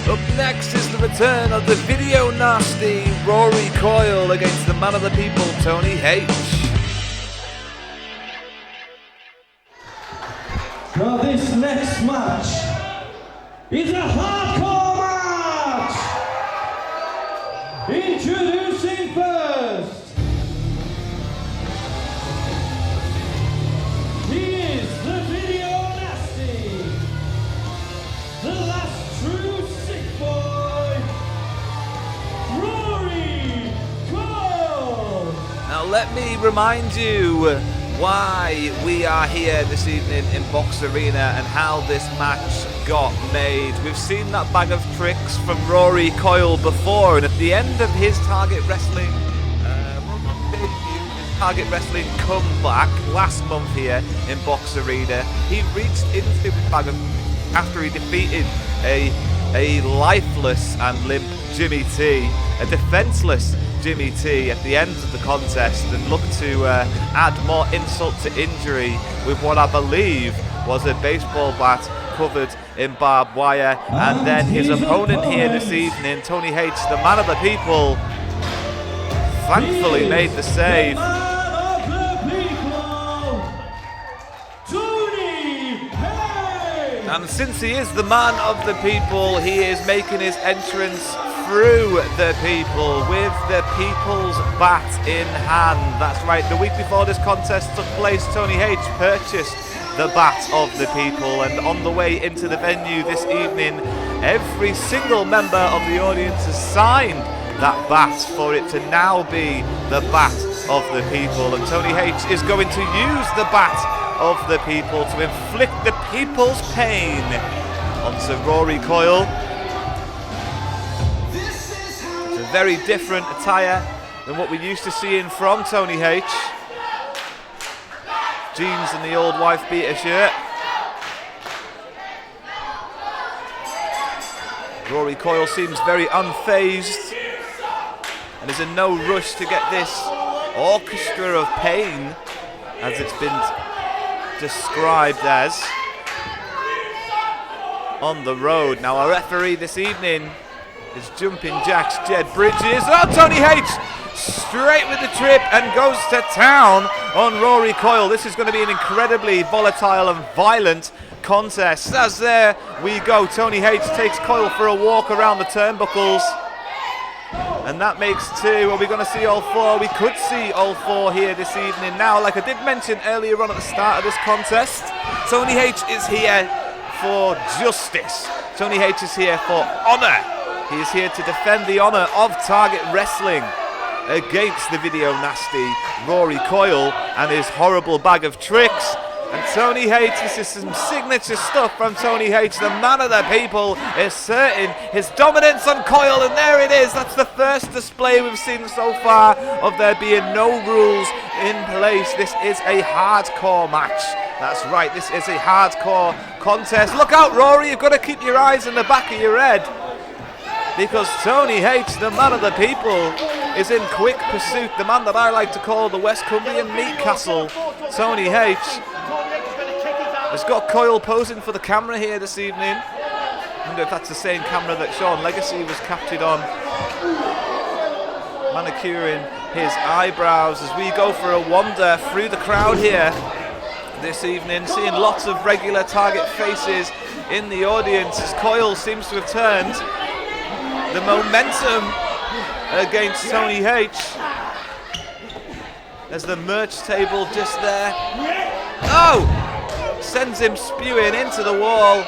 Up next is the return of the video nasty Rory Coyle against the man of the people, Tony H. Now this next match is a hardcore match! Introducing first, he is the video nasty, the last true sick boy, Rory Coyle! Now let me remind you why we are here this evening in Box Arena and how this match got made. We've seen that bag of tricks from Rory Coyle before, and at the end of his Target Wrestling Wrestling comeback last month here in Box Arena, he reached into his bag of after he defeated a lifeless and limp Jimmy T, a defenseless Jimmy T at the end of the contest, and looked to add more insult to injury with what I believe was a baseball bat covered in barbed wire. And then his opponent here this evening, Tony H, the man of the people, thankfully made the save. And since he is the man of the people, he is making his entrance through the people with the people's bat in hand. That's right, the week before this contest took place, Tony H purchased the bat of the people, and on the way into the venue this evening, every single member of the audience has signed that bat for it to now be the bat of the people. And Tony H is going to use the bat of the people to inflict the people's pain onto Rory Coyle. It's a very different attire than what we're used to seeing from Tony H. Jeans and the old wife beater shirt. Rory Coyle seems very unfazed and is in no rush to get this orchestra of pain, as it's been described as, on the road. Now our referee this evening is Jumping Jack's Jed Bridges. Oh, Tony H straight with the trip and goes to town on Rory Coyle. This is going to be an incredibly volatile and violent contest. As there we go, Tony H takes Coyle for a walk around the turnbuckles, and that makes two. Are we going to see all four? We could see all four here this evening. Now, like I did mention earlier on at the start of this contest, Tony H is here for justice. Tony H is here for honour. He is here to defend the honour of Target Wrestling against the video nasty Rory Coyle and his horrible bag of tricks. And Tony H, this is some signature stuff from Tony H, the man of the people, asserting his dominance on Coyle, and there it is. That's the first display we've seen so far of there being no rules in place. This is a hardcore match. That's right, this is a hardcore contest. Look out, Rory, you've got to keep your eyes in the back of your head, because Tony H, the man of the people, is in quick pursuit. The man that I like to call the West Cumbrian Meat Castle, Tony H, has got Coyle posing for the camera here this evening. I wonder if that's the same camera that Sean Legacy was captured on, manicuring his eyebrows as we go for a wander through the crowd here this evening, seeing lots of regular Target faces in the audience as Coyle seems to have turned the momentum against Tony H. There's the merch table just there. Oh! Sends him spewing into the wall.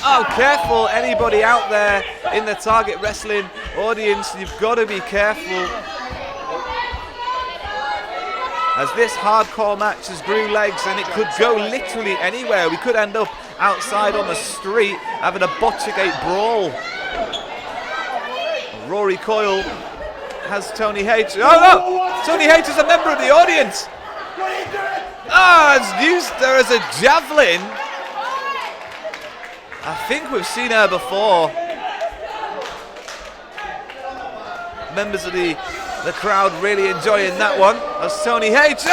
Oh, careful, anybody out there in the Target Wrestling audience, you've got to be careful, as this hardcore match has grew legs and it could go literally anywhere. We could end up outside on the street having a Botchagate brawl. Rory Coyle has Tony H. Oh no! Tony H is a member of the audience. It's used her as a javelin. I think we've seen her before. Members of the crowd really enjoying that one. As Tony H.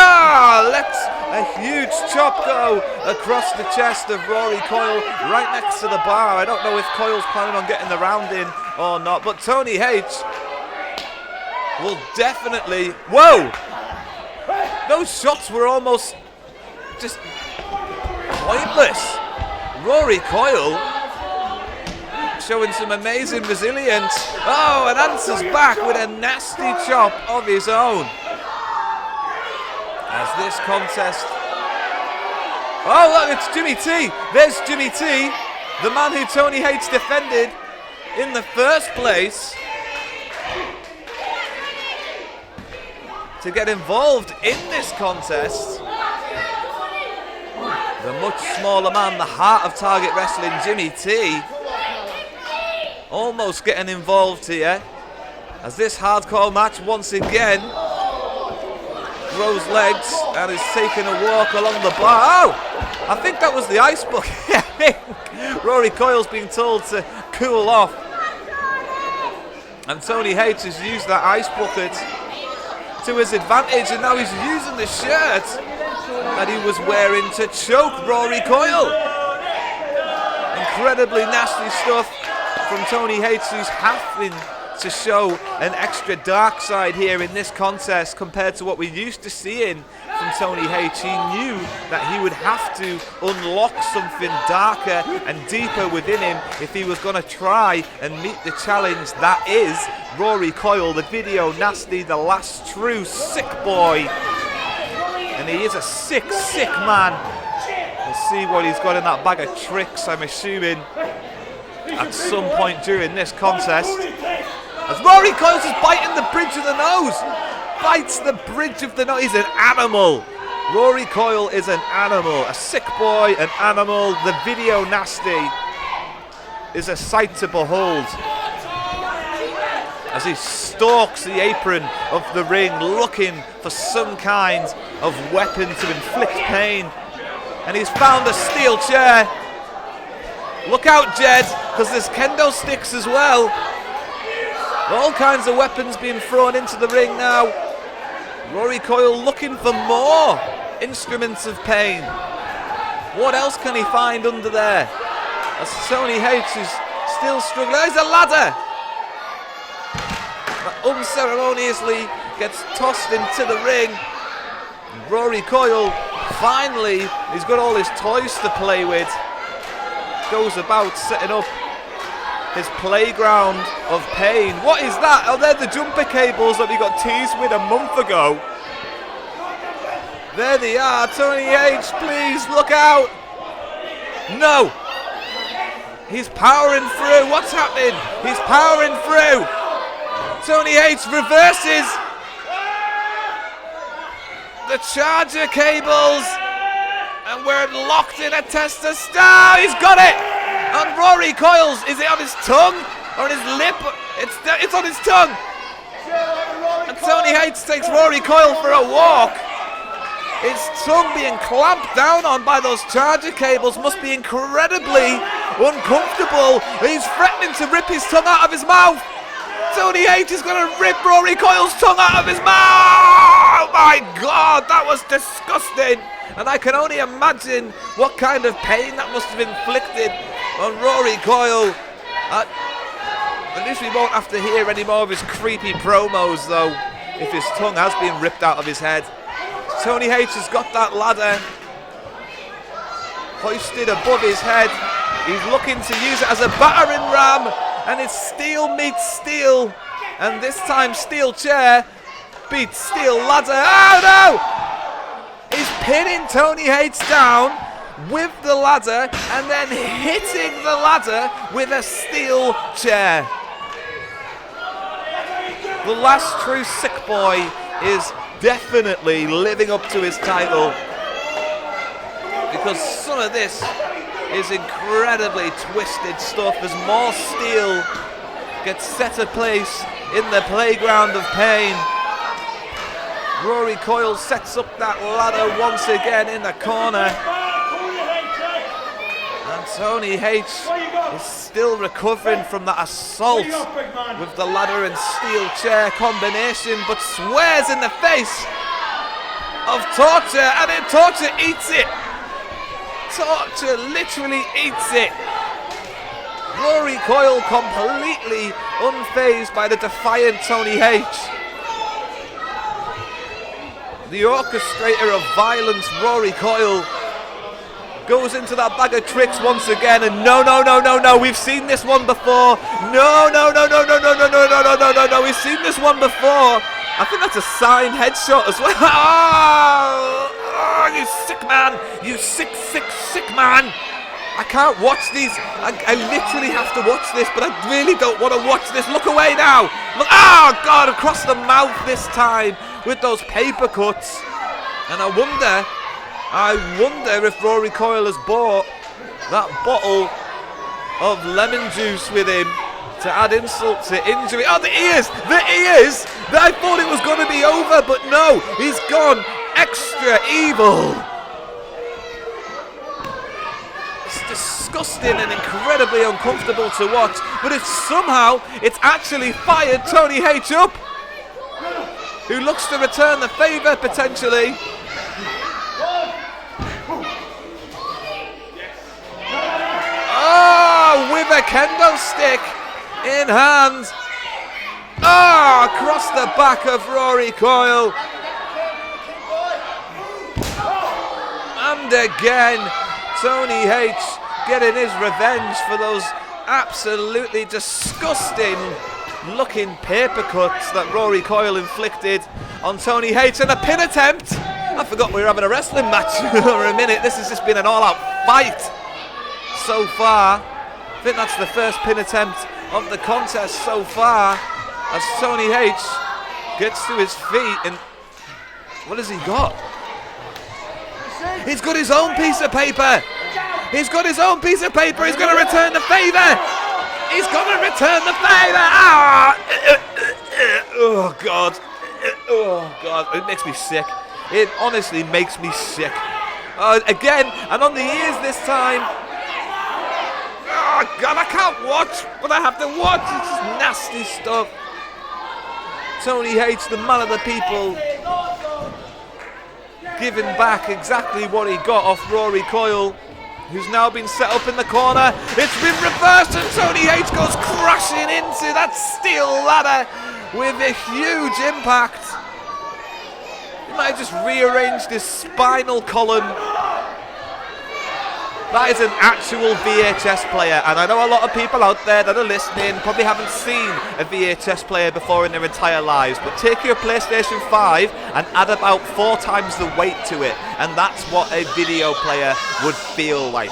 A huge chop go across the chest of Rory Coyle, right next to the bar. I don't know if Coyle's planning on getting the round in or not, but Tony H will definitely... Whoa! Those shots were almost just pointless. Rory Coyle showing some amazing resilience. Oh, and answers back with a nasty chop of his own. As this contest... Oh, look, it's Jimmy T. There's Jimmy T, the man who Tony H defended in the first place, to get involved in this contest. The much smaller man, the heart of Target Wrestling, Jimmy T, almost getting involved here, as this hardcore match once again grows legs and is taking a walk along the bar. Oh, I think that was the ice bucket. Rory Coyle's being told to cool off, and Tony H has used that ice bucket to his advantage, and now he's using the shirt that he was wearing to choke Rory Coyle. Incredibly nasty stuff from Tony H, who's having to show an extra dark side here in this contest compared to what we're used to seeing from Tony H. He knew that he would have to unlock something darker and deeper within him if he was going to try and meet the challenge that is Rory Coyle, the video nasty, the last true sick boy. And he is a sick, sick man. We'll see what he's got in that bag of tricks, I'm assuming, at some point during this contest. As Rory Coyle's just biting the bridge of the nose. Bites the bridge of the nose. He's an animal. Rory Coyle is an animal. A sick boy, an animal. The video nasty is a sight to behold. As he stalks the apron of the ring, looking for some kind of weapon to inflict pain. And he's found a steel chair. Look out, Jed, because there's kendo sticks as well. All kinds of weapons being thrown into the ring now. Rory Coyle looking for more instruments of pain. What else can he find under there? As Tony H is still struggling. There's a ladder that unceremoniously gets tossed into the ring. And Rory Coyle, finally, he's got all his toys to play with. Goes about setting up his playground of pain. What is that? Oh, they're the jumper cables that we got teased with a month ago. There they are. Tony H, please look out. No. He's powering through. What's happening? He's powering through. Tony H reverses the charger cables, and we're locked in a test of style. He's got it. On Rory Coyle's, is it on his tongue or on his lip? It's on his tongue. And Tony H takes Rory Coyle for a walk. His tongue being clamped down on by those charger cables must be incredibly uncomfortable. He's threatening to rip his tongue out of his mouth. Tony H is going to rip Rory Coyle's tongue out of his mouth. Oh my God, that was disgusting. And I can only imagine what kind of pain that must have inflicted on Rory Coyle. At least we won't have to hear any more of his creepy promos, though, if his tongue has been ripped out of his head. Tony H has got that ladder hoisted above his head. He's looking to use it as a battering ram, and it's steel meets steel. And this time steel chair beats steel ladder. Oh no! He's pinning Tony H down with the ladder and then hitting the ladder with a steel chair. The last true sick boy is definitely living up to his title, because some of this is incredibly twisted stuff as more steel gets set a place in the playground of pain. Rory Coyle sets up that ladder once again in the corner. And Tony H is still recovering from that assault with the ladder and steel chair combination, but swears in the face of torture, and then torture eats it. Torture literally eats it. Rory Coyle completely unfazed by the defiant Tony H. The orchestrator of violence, Rory Coyle, goes into that bag of tricks once again, and no, we've seen this one before. No, we've seen this one before. I think that's a signed headshot as well. Oh, you sick man, you sick man. I can't watch these. I literally have to watch this, but I really don't want to watch this. Look away now. Look, oh God, across the mouth this time with those paper cuts. And I wonder if Rory Coyle has bought that bottle of lemon juice with him to add insult to injury. Oh, the ears! I thought it was going to be over, but no, he's gone extra evil. It's disgusting and incredibly uncomfortable to watch, but it's actually fired Tony H up, who looks to return the favour potentially. Oh, with a kendo stick in hand. Oh, across the back of Rory Coyle. And again, Tony H getting his revenge for those absolutely disgusting looking paper cuts that Rory Coyle inflicted on Tony H, and a pin attempt. I forgot we were having a wrestling match for a minute. This has just been an all-out fight so far. I think that's the first pin attempt of the contest so far, as Tony H gets to his feet, and what has he got? He's got his own piece of paper. He's got his own piece of paper. He's going to return the favour. He's going to return the favour. Ah! Oh God. Oh God. It makes me sick. It honestly makes me sick. Again, and on the ears this time. Oh God, I can't watch, but I have to watch. It's just nasty stuff. Tony H, the man of the people, giving back exactly what he got off Rory Coyle, who's now been set up in the corner. It's been reversed, and Tony H goes crashing into that steel ladder with a huge impact. He might have just rearranged his spinal column. That is an actual VHS player, and I know a lot of people out there that are listening probably haven't seen a VHS player before in their entire lives, but take your PlayStation 5 and add about 4 times the weight to it, and that's what a video player would feel like.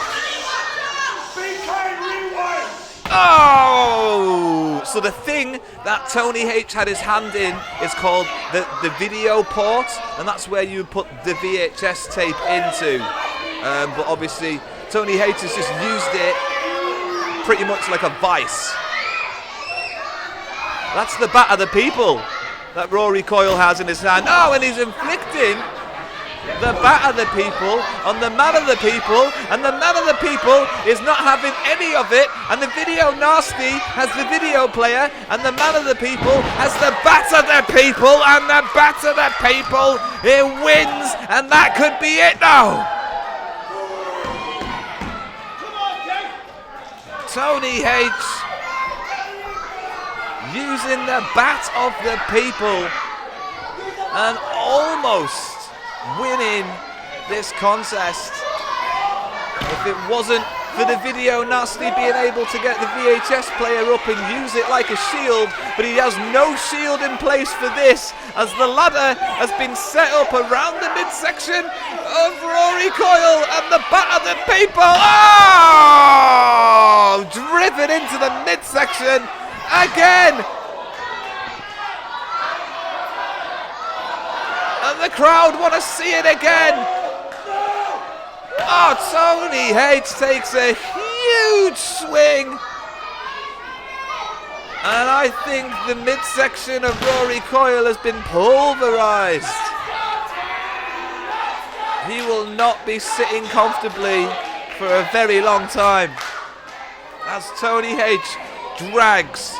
Oh! So the thing that Tony H had his hand in is called the video port, and that's where you put the VHS tape into. But obviously Tony H has just used it pretty much like a vice. That's the bat of the people that Rory Coyle has in his hand. Oh, and he's inflicting the bat of the people on the man of the people, and the man of the people is not having any of it, and the video nasty has the video player, and the man of the people has the bat of the people, and the bat of the people, it wins, and that could be it now. Tony H using the bat of the people and almost winning this contest. If it wasn't for the video nasty being able to get the VHS player up and use it like a shield, but he has no shield in place for this, as the ladder has been set up around the midsection of Rory Coyle, and the bat of the people, oh, driven into the midsection again. And the crowd want to see it again. Oh, Tony H takes a huge swing. And I think the midsection of Rory Coyle has been pulverized. He will not be sitting comfortably for a very long time, as Tony H drags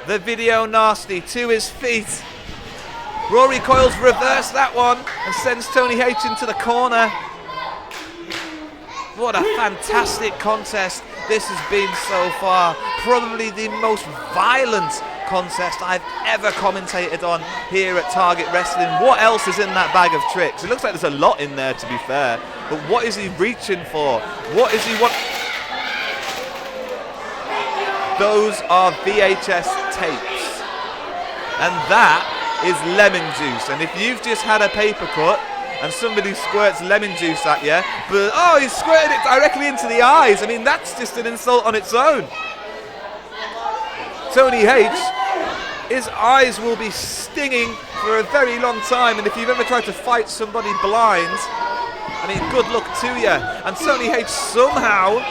the video nasty to his feet. Rory Coyle's reversed that one and sends Tony H into the corner. What a fantastic contest this has been so far. Probably the most violent contest I've ever commentated on here at Target Wrestling. What else is in that bag of tricks? It looks like there's a lot in there, to be fair. But what is he reaching for? What is he want? Those are VHS tapes. And that is lemon juice. And if you've just had a paper cut and somebody squirts lemon juice at you, but oh, he's squirted it directly into the eyes. I mean, that's just an insult on its own. Tony H, his eyes will be stinging for a very long time, and if you've ever tried to fight somebody blind, I mean, good luck to you. And Tony H somehow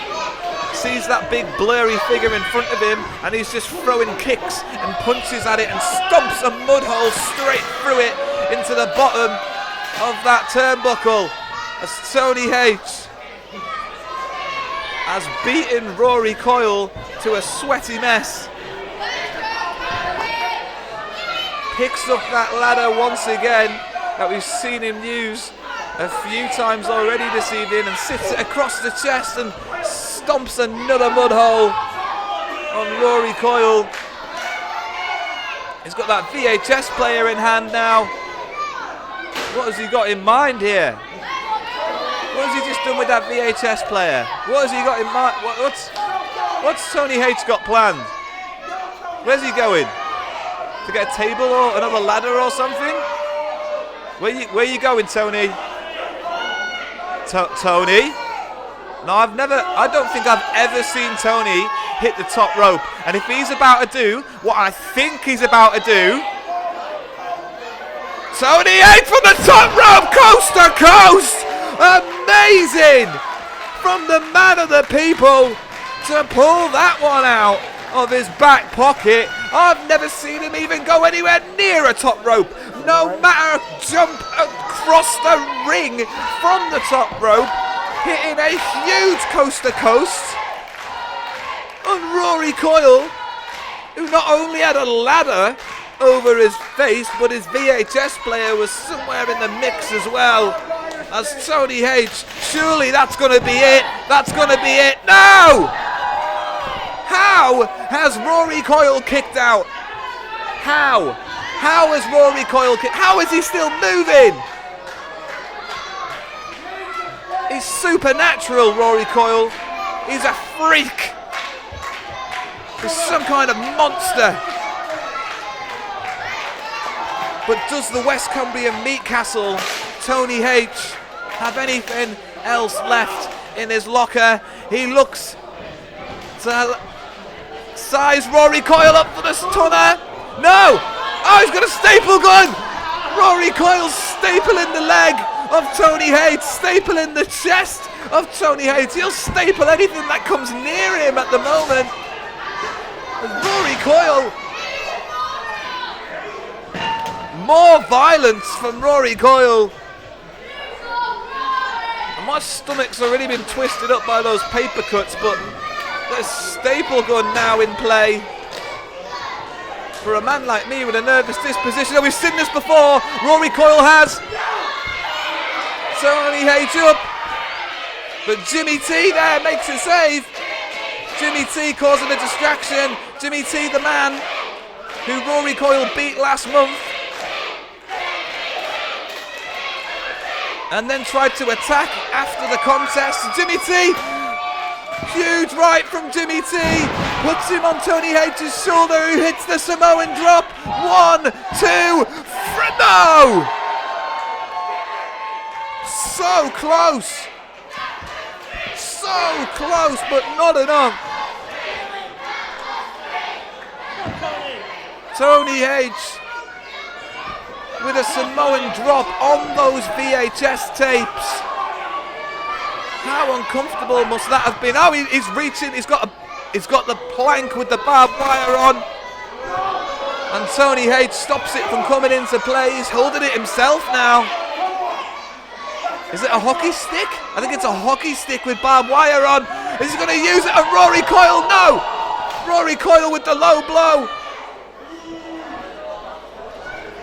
sees that big blurry figure in front of him, and he's just throwing kicks and punches at it and stomps a mud hole straight through it into the bottom of that turnbuckle, as Tony H has beaten Rory Coyle to a sweaty mess. Picks up that ladder once again that we've seen him use a few times already this evening, and sits it across the chest and stomps another mud hole on Rory Coyle. He's got that VHS player in hand now. What has he got in mind here? What has he just done with that VHS player? What has he got in mind? What's Tony H got planned? Where's he going? To get a table or another ladder or something? Where you going, Tony? Tony? No, I don't think I've ever seen Tony hit the top rope. And if he's about to do what I think he's about to do, Tony H from the top rope, coast to coast! Amazing! From the man of the people to pull that one out of his back pocket. I've never seen him even go anywhere near a top rope. No matter, jump across the ring from the top rope, hitting a huge coast to coast on Rory Coyle, who not only had a ladder over his face, but his VHS player was somewhere in the mix as well. As Tony H, surely that's going to be it. That's going to be it. No! How has Rory Coyle kicked out? How? How has Rory Coyle kicked? How is he still moving? He's supernatural, Rory Coyle. He's a freak. He's some kind of monster. But does the West Cumbrian Meat Castle, Tony H, have anything else left in his locker? He looks to size Rory Coyle up for the stunner. No! Oh, he's got a staple gun! Rory Coyle stapling the leg of Tony H, stapling the chest of Tony H. He'll staple anything that comes near him at the moment. Rory Coyle. More violence from Rory Coyle. And my stomach's already been twisted up by those paper cuts, but there's staple gun now in play. For a man like me with a nervous disposition, oh, we've seen this before. Rory Coyle has. Tony H up. But Jimmy T there makes a save. Jimmy T causing a distraction. Jimmy T, the man who Rory Coyle beat last month, and then tried to attack after the contest. Jimmy T, huge right from Jimmy T, puts him on Tony H's shoulder, who hits the Samoan drop. 1, 2, 3, no! So close. So close, but not enough. Tony H with a Samoan drop on those VHS tapes. How uncomfortable must that have been? Oh, he's reaching. He's got the plank with the barbed wire on, and Tony H stops it from coming into play. He's holding it himself now. Is it a hockey stick? I think it's a hockey stick with barbed wire on. Is he going to use it on Rory Coyle? No! Rory Coyle with the low blow.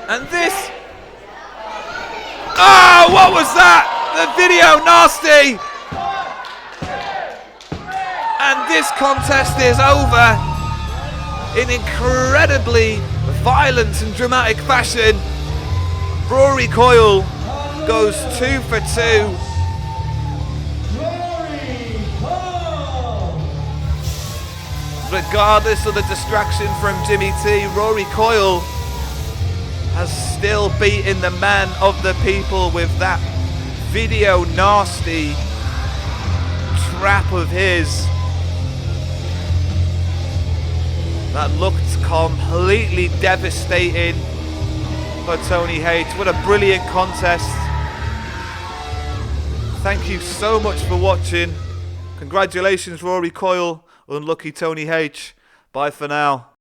And this Oh, what was that? The video nasty. And this contest is over in incredibly violent and dramatic fashion. Rory Coyle goes 2 for 2. Rory Coyle. Regardless of the distraction from Jimmy T, Rory Coyle has still beaten the man of the people with that video nasty trap of his that looked completely devastating for Tony H. What a brilliant contest. Thank you so much for watching. Congratulations, Rory Coyle. Unlucky Tony H. Bye for now.